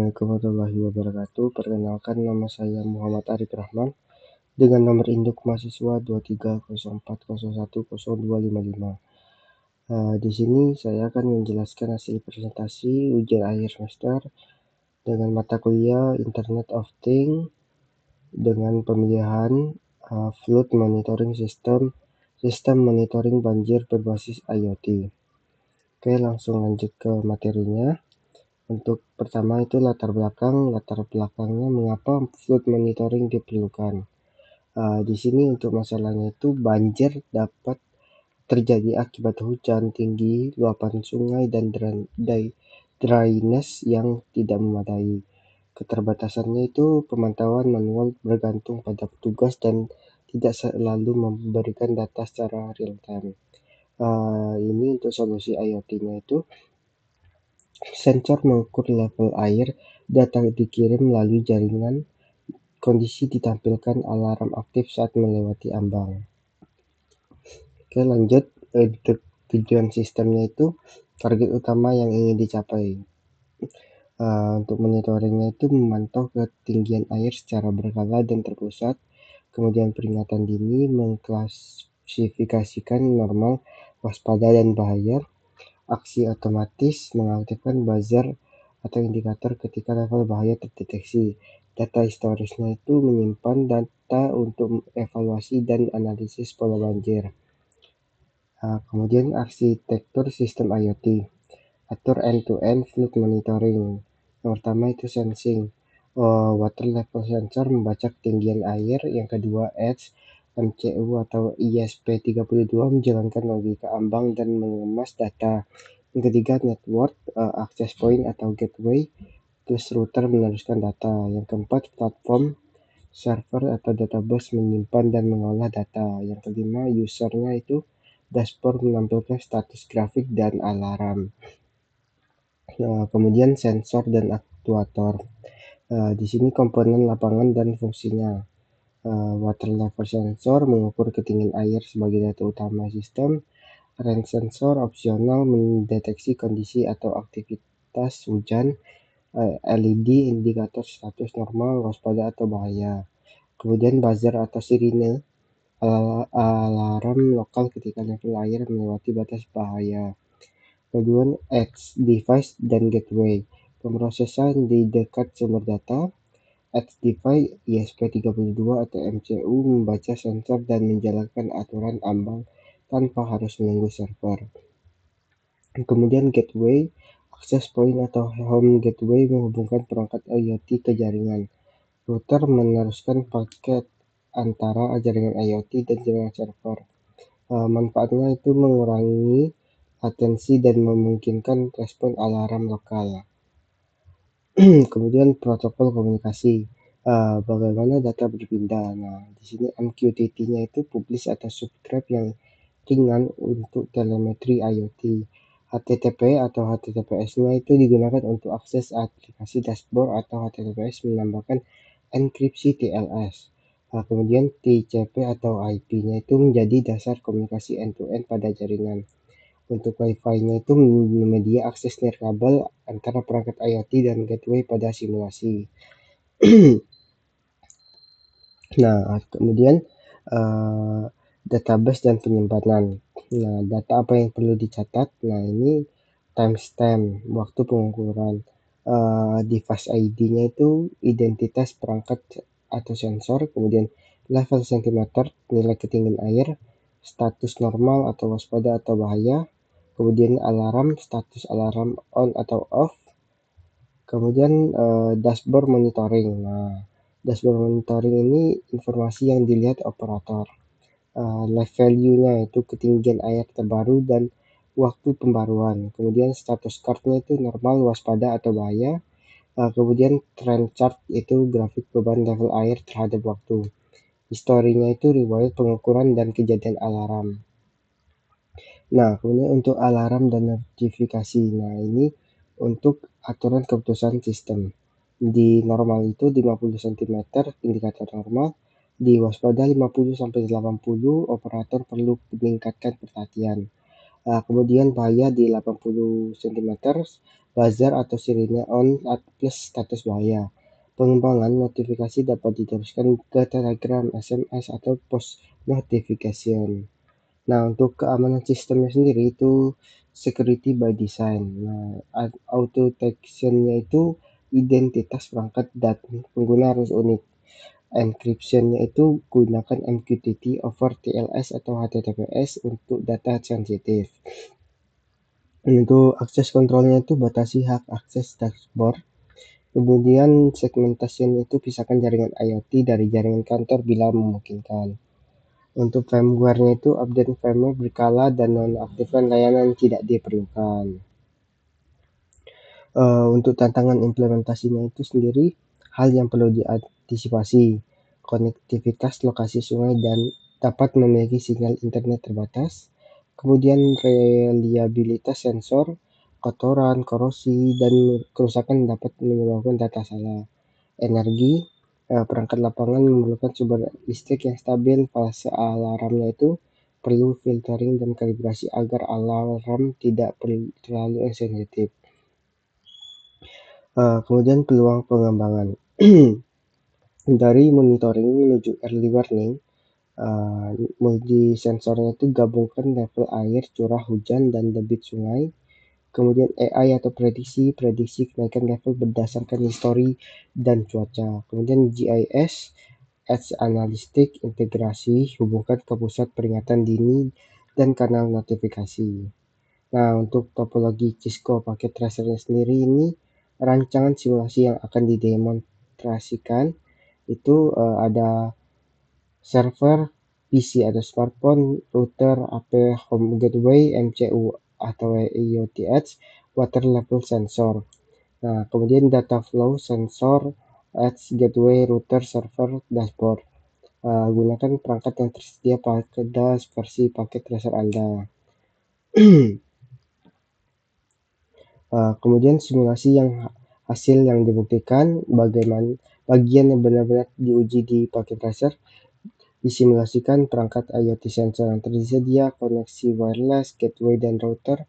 Assalamualaikum warahmatullahi wabarakatuh. Perkenalkan, nama saya Muhammad Arif Rahman dengan nomor induk mahasiswa 2304010255. Di sini saya akan menjelaskan hasil presentasi ujian akhir semester dengan mata kuliah Internet of Things dengan pemilihan Flood Monitoring System, sistem monitoring banjir berbasis IoT. Oke, langsung lanjut ke materinya. Untuk pertama itu latar belakangnya mengapa flood monitoring diperlukan. Di sini untuk masalahnya itu banjir dapat terjadi akibat hujan tinggi, luapan sungai, dan drainase yang tidak memadai. Keterbatasannya itu pemantauan manual bergantung pada petugas dan tidak selalu memberikan data secara real time. Ini untuk solusi IoT-nya itu sensor mengukur level air, data dikirim melalui jaringan, kondisi ditampilkan, alarm aktif saat melewati ambang. Oke, lanjut. Tujuan sistemnya itu target utama yang ingin dicapai. Untuk monitoringnya itu memantau ketinggian air secara berkala dan terpusat, kemudian peringatan dini, mengklasifikasikan normal, waspada, dan bahaya, aksi otomatis, mengaktifkan buzzer atau indikator ketika level bahaya terdeteksi. Data historisnya itu menyimpan data untuk evaluasi dan analisis pola banjir. Kemudian arsitektur sistem IoT, atur end-to-end flood monitoring. Yang pertama itu sensing, water level sensor membaca ketinggian air. Yang kedua edge, MCU atau ISP32 menjalankan logika ambang dan mengemas data. Yang ketiga network, access point atau gateway, terus router meneruskan data. Yang keempat platform, server atau database menyimpan dan mengolah data. Yang kelima usernya itu dashboard menampilkan status grafik dan alarm. Kemudian sensor dan aktuator. Di sini komponen lapangan dan fungsinya. Water level sensor mengukur ketinggian air sebagai data utama sistem. Rain sensor opsional mendeteksi kondisi atau aktivitas hujan. LED indikator status normal, waspada atau bahaya. Kemudian buzzer atau sirine, alarm lokal ketika level air melewati batas bahaya. Kemudian edge device dan gateway, pemrosesan di dekat sumber data. Edge device ISP32 atau MCU membaca sensor dan menjalankan aturan ambang tanpa harus menunggu server. Kemudian gateway, access point atau home gateway menghubungkan perangkat IoT ke jaringan. Router meneruskan paket antara jaringan IoT dan jaringan server. Manfaatnya itu mengurangi latensi dan memungkinkan respon alarm lokal. Kemudian protokol komunikasi, bagaimana data berpindah. Nah, di sini MQTT-nya itu publish atau subscribe yang ringan untuk telemetri IoT. HTTP atau HTTPS-nya itu digunakan untuk akses aplikasi dashboard atau HTTPS menambahkan enkripsi TLS. Kemudian TCP atau IP-nya itu menjadi dasar komunikasi end-to-end pada jaringan. Untuk Wi-Fi-nya itu menyedia akses nirkabel antara perangkat IoT dan gateway pada simulasi. Nah, kemudian database dan penyimpanan. Nah, data apa yang perlu dicatat? Nah, ini timestamp, waktu pengukuran. Device ID-nya itu identitas perangkat atau sensor, kemudian level sentimeter, nilai ketinggian air, status normal atau waspada atau bahaya, kemudian alarm, status alarm on atau off, kemudian dashboard monitoring. Nah, dashboard monitoring ini informasi yang dilihat operator. Live value-nya itu ketinggian air terbaru dan waktu pembaruan. Kemudian status card-nya itu normal, waspada atau bahaya. Kemudian trend chart itu grafik beban level air terhadap waktu. Historinya itu riwayat pengukuran dan kejadian alarm. Nah, kemudian untuk alarm dan notifikasi. Nah, ini untuk aturan keputusan sistem. Di normal itu 50 cm indikator normal, di waspada 50 sampai 80 operator perlu meningkatkan perhatian. Kemudian bahaya di 80 cm buzzer atau sirine on plus status bahaya. Pengembangan notifikasi dapat diteruskan ke Telegram, SMS, atau post notification. Nah, untuk keamanan sistemnya sendiri itu security by design. Nah, auto detection-nya itu identitas perangkat dan pengguna harus unik. Encryption-nya itu gunakan MQTT over TLS atau HTTPS untuk data sensitif. Untuk akses kontrolnya itu batasi hak akses dashboard. Kemudian segmentasinya itu pisahkan jaringan IoT dari jaringan kantor bila memungkinkan. Untuk firmware-nya itu update firmware berkala dan nonaktifkan layanan yang tidak diperlukan. Untuk tantangan implementasinya itu sendiri, hal yang perlu diantisipasi, konektivitas lokasi sungai dan dapat memiliki sinyal internet terbatas, kemudian reliabilitas sensor, kotoran, korosi, dan kerusakan dapat menyebabkan data salah. Energi, perangkat lapangan memerlukan sumber listrik yang stabil, fase alarmnya itu perlu filtering dan kalibrasi agar alarm tidak terlalu sensitif. Kemudian peluang pengembangan. Dari monitoring menuju early warning, multi sensornya itu gabungkan level air, curah hujan, dan debit sungai. Kemudian AI atau prediksi kenaikan level berdasarkan histori dan cuaca. Kemudian GIS, Edge Analytics, integrasi, hubungkan ke pusat peringatan dini dan kanal notifikasi. Nah, untuk topologi Cisco paket tracernya sendiri ini rancangan simulasi yang akan didemonstrasikan itu ada server, PC atau smartphone, router, AP, home gateway, MCU atau IoT Edge, water level sensor. Nah, kemudian data flow sensor, Edge, gateway, router, server, dashboard. Gunakan perangkat yang tersedia pada versi paket tracer Anda. Kemudian simulasi yang hasil yang dibuktikan, bagaimana bagian yang benar-benar diuji di paket tracer, disimulasikan perangkat IoT sensor yang tersedia, koneksi wireless, gateway dan router,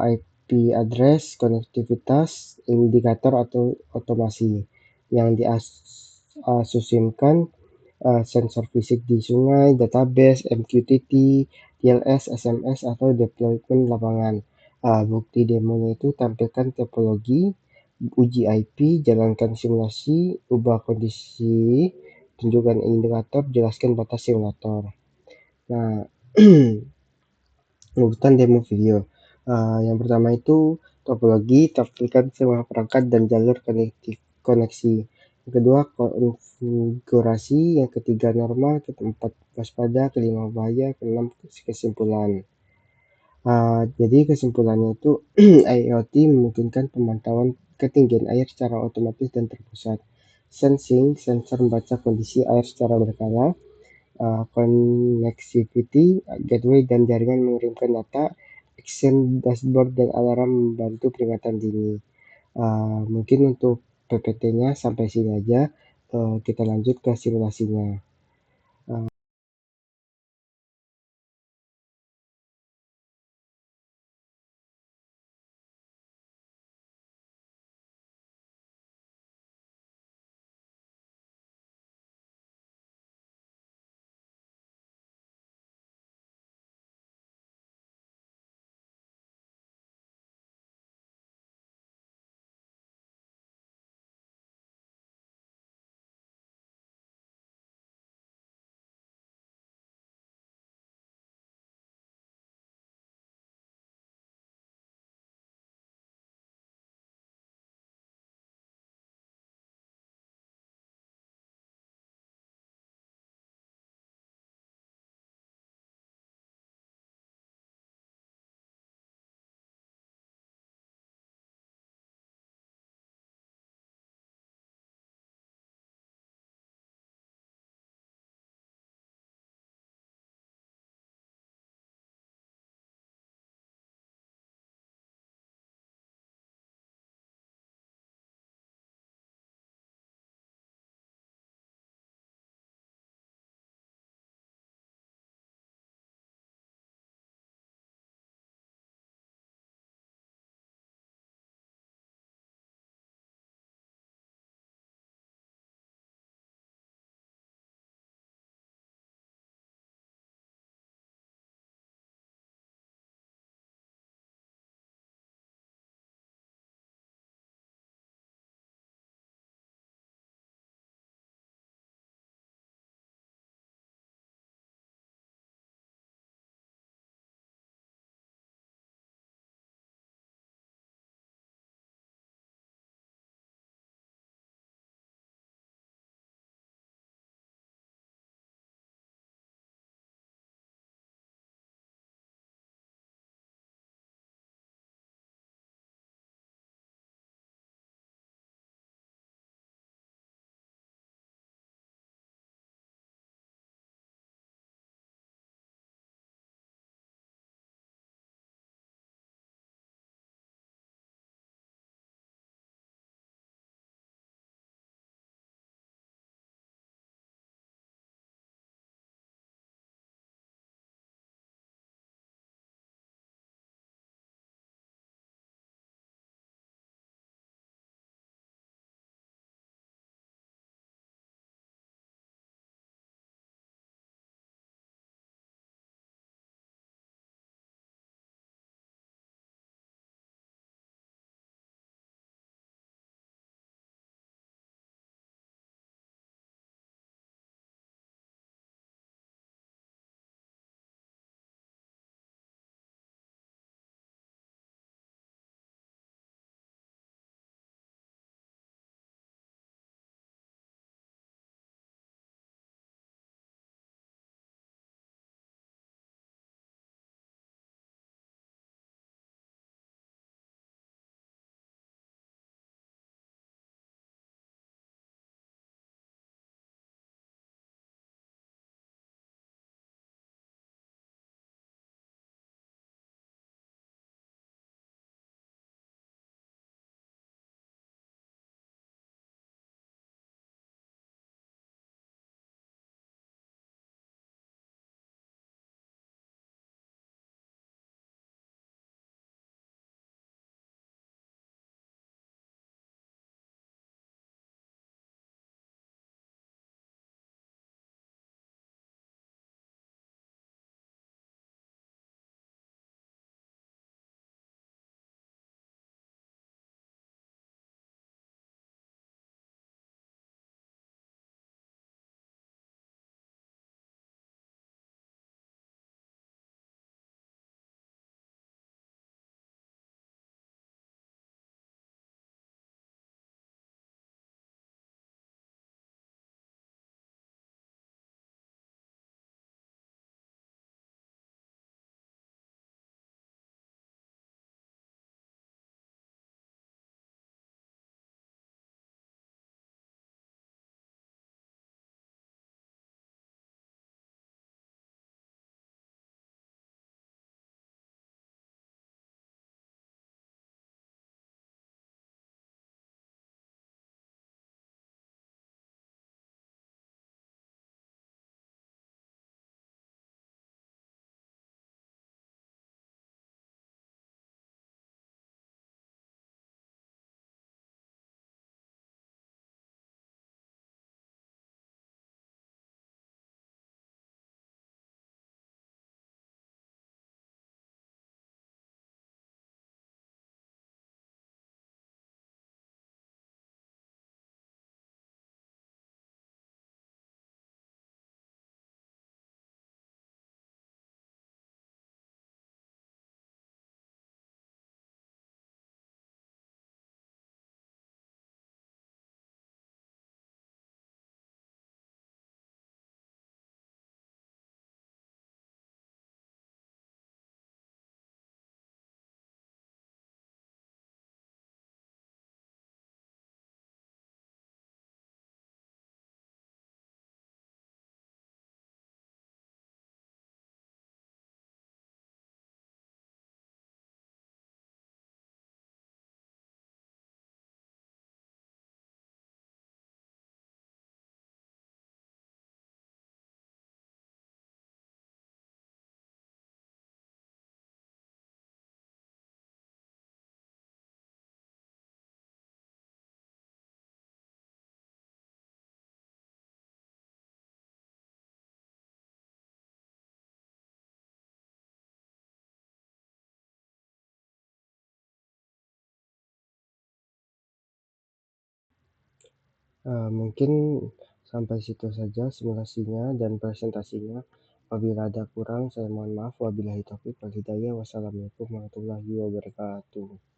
IP address, konektivitas, indikator atau otomasi yang diasumsikan, sensor fisik di sungai, database, MQTT, TLS, SMS, atau deployment lapangan. Bukti demonya itu tampilkan topologi, uji IP, jalankan simulasi, ubah kondisi, tunjukkan indikator, jelaskan batas simulator. Nah, urutan demo video. Yang pertama itu topologi, tampilkan semua perangkat dan jalur koneksi. Yang kedua konfigurasi, yang ketiga normal, keempat waspada, kelima bahaya, keenam kesimpulan. Jadi kesimpulannya itu IoT memungkinkan pemantauan ketinggian air secara otomatis dan terpusat. Sensing, sensor membaca kondisi air secara berkala. Connectivity, gateway dan jaringan mengirimkan data. Action, dashboard dan alarm membantu peringatan dini. Mungkin untuk PPT-nya sampai sini aja. Kita lanjut ke simulasinya. Mungkin sampai situ saja simulasinya dan presentasinya. Apabila ada kurang saya mohon maaf. Wabillahi taufiq wal hidayah. Wassalamualaikum warahmatullahi wabarakatuh.